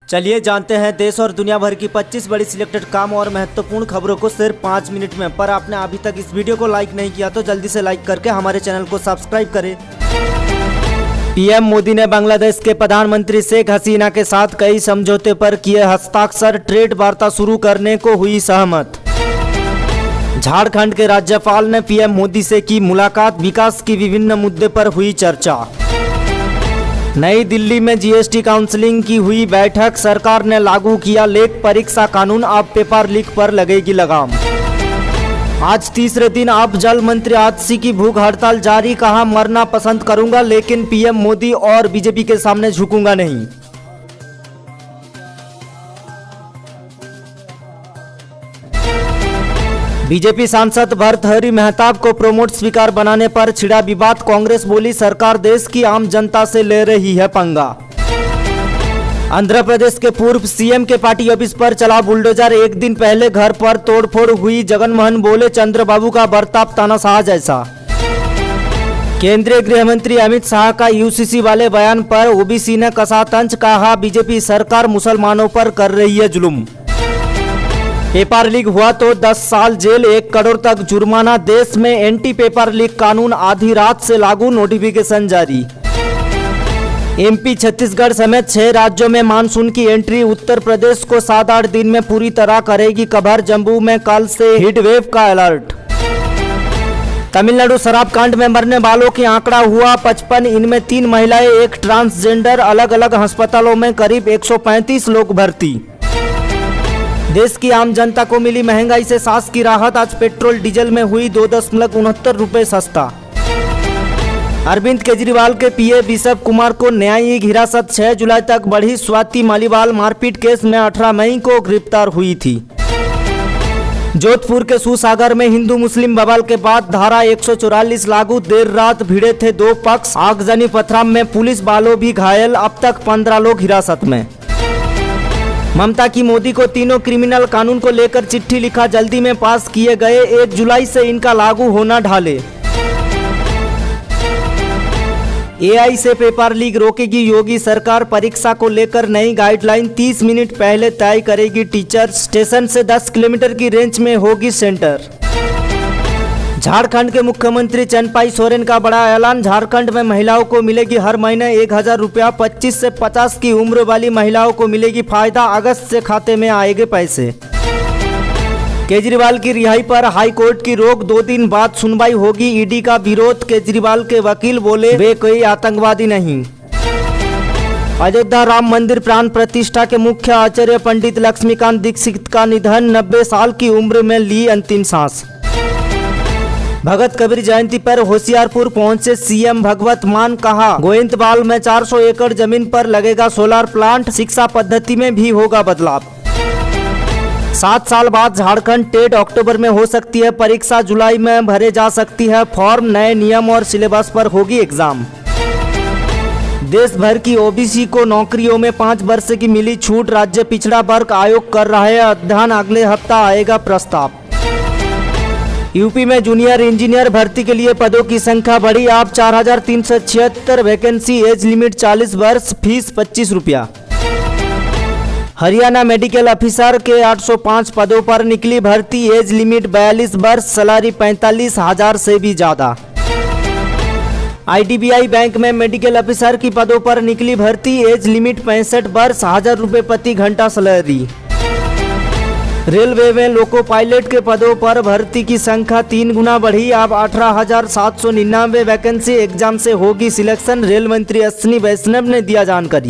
चलिए जानते हैं देश और दुनिया भर की 25 बड़ी सिलेक्टेड काम और महत्वपूर्ण खबरों को सिर्फ 5 मिनट में। पर आपने अभी तक इस वीडियो को लाइक नहीं किया तो जल्दी से लाइक करके हमारे चैनल को सब्सक्राइब करें। पीएम मोदी ने बांग्लादेश के प्रधानमंत्री शेख हसीना के साथ कई समझौते पर किए हस्ताक्षर, ट्रेड वार्ता शुरू करने को हुई सहमत। झारखंड के राज्यपाल ने पीएम मोदी से की मुलाकात, विकास की विभिन्न मुद्दे पर हुई चर्चा। नई दिल्ली में जीएसटी काउंसिलिंग की हुई बैठक, सरकार ने लागू किया लेख परीक्षा कानून, अब पेपर लीक पर लगेगी लगाम। आज तीसरे दिन अब जल मंत्री आतिशी की भूख हड़ताल जारी, कहा मरना पसंद करूंगा लेकिन पीएम मोदी और बीजेपी के सामने झुकूंगा नहीं। बीजेपी सांसद भर्तृहरि मेहताब को प्रमोट स्पीकर बनाने पर छिड़ा विवाद, कांग्रेस बोली सरकार देश की आम जनता से ले रही है पंगा। आंध्र प्रदेश के पूर्व सीएम के पार्टी ऑफिस पर चला बुलडोजर, एक दिन पहले घर पर तोड़फोड़ हुई, जगनमोहन बोले चंद्रबाबू का बर्ताव तानाशाह जैसा। केंद्रीय गृह मंत्री अमित शाह का यूसीसी वाले बयान पर ओबीसी ने कसा तंज, कहा बीजेपी सरकार मुसलमानों पर कर रही है जुल्म। पेपर लीक हुआ तो 10 साल जेल, 1 करोड़ तक जुर्माना। देश में एंटी पेपर लीक कानून आधी रात से लागू, नोटिफिकेशन जारी। एमपी, छत्तीसगढ़ समेत 6 राज्यों में मानसून की एंट्री, उत्तर प्रदेश को 7-8 दिन में पूरी तरह करेगी कवर, जम्मू में कल से हीट वेव का अलर्ट। तमिलनाडु शराब कांड में मरने वालों की आंकड़ा हुआ 55, इनमें 3 महिलाएं, 1 ट्रांसजेंडर। अलग अलग अस्पतालों में करीब 135 लोग भर्ती। देश की आम जनता को मिली महंगाई से सांस की राहत, आज पेट्रोल डीजल में हुई 2.69 रुपए सस्ता। अरविंद केजरीवाल के पीए बिशप कुमार को न्यायिक हिरासत 6 जुलाई तक बढ़ी, स्वाति मालीवाल मारपीट केस में 18 मई को गिरफ्तार हुई थी। जोधपुर के सूसागर में हिंदू मुस्लिम बवाल के बाद धारा 144 लागू, देर रात भिड़े थे 2 पक्ष, आगजनी पथराव में पुलिस वालों भी घायल, अब तक 15 लोग हिरासत में। ममता की मोदी को तीनों क्रिमिनल कानून को लेकर चिट्ठी लिखा, जल्दी में पास किए गए, 1 जुलाई से इनका लागू होना ढाले। एआई से पेपर लीक रोकेगी योगी सरकार, परीक्षा को लेकर नई गाइडलाइन 30 मिनट पहले तय करेगी टीचर, स्टेशन से 10 किलोमीटर की रेंज में होगी सेंटर। झारखंड के मुख्यमंत्री चंपाई सोरेन का बड़ा ऐलान, झारखंड में महिलाओं को मिलेगी हर महीने 1000 रुपया, 25 से 50 की उम्र वाली महिलाओं को मिलेगी फायदा, अगस्त से खाते में आएंगे पैसे। केजरीवाल की रिहाई पर हाई कोर्ट की रोक, 2 दिन बाद सुनवाई होगी, ईडी का विरोध, केजरीवाल के वकील बोले वे कोई आतंकवादी नहीं। अयोध्या राम मंदिर प्राण प्रतिष्ठा के मुख्य आचार्य पंडित लक्ष्मीकांत दीक्षित का निधन, 90 साल की उम्र में ली अंतिम सांस। भगत कबीर जयंती पर होशियारपुर पहुंचे सीएम भगवत मान, कहा गोविंदवाल में 400 एकड़ जमीन पर लगेगा सोलर प्लांट, शिक्षा पद्धति में भी होगा बदलाव। 7 साल बाद झारखंड टेट अक्टूबर में हो सकती है परीक्षा, जुलाई में भरे जा सकती है फॉर्म, नए नियम और सिलेबस पर होगी एग्जाम। देश भर की ओबीसी को नौकरियों में 5 वर्ष की मिली छूट, राज्य पिछड़ा वर्ग आयोग कर रहा है अध्ययन, अगले हफ्ता आएगा प्रस्ताव। यूपी में जूनियर इंजीनियर भर्ती के लिए पदों की संख्या बढ़ी, अब 4376 वैकेंसी, एज लिमिट 40 वर्ष, फीस 25 रुपया। हरियाणा मेडिकल ऑफिसर के 805 पदों पर निकली भर्ती, एज लिमिट 42 वर्ष, सैलरी 45,000 से भी ज्यादा। आईडीबीआई बैंक में मेडिकल ऑफिसर की पदों पर निकली भर्ती, एज लिमिट 65 वर्ष, 1000 रुपये प्रति घंटा सैलरी। रेलवे में लोको पायलट के पदों पर भर्ती की संख्या 3 गुना बढ़ी, अब 18,799 वैकेंसी, एग्जाम से होगी सिलेक्शन, रेल मंत्री अश्विनी वैष्णव ने दिया जानकारी।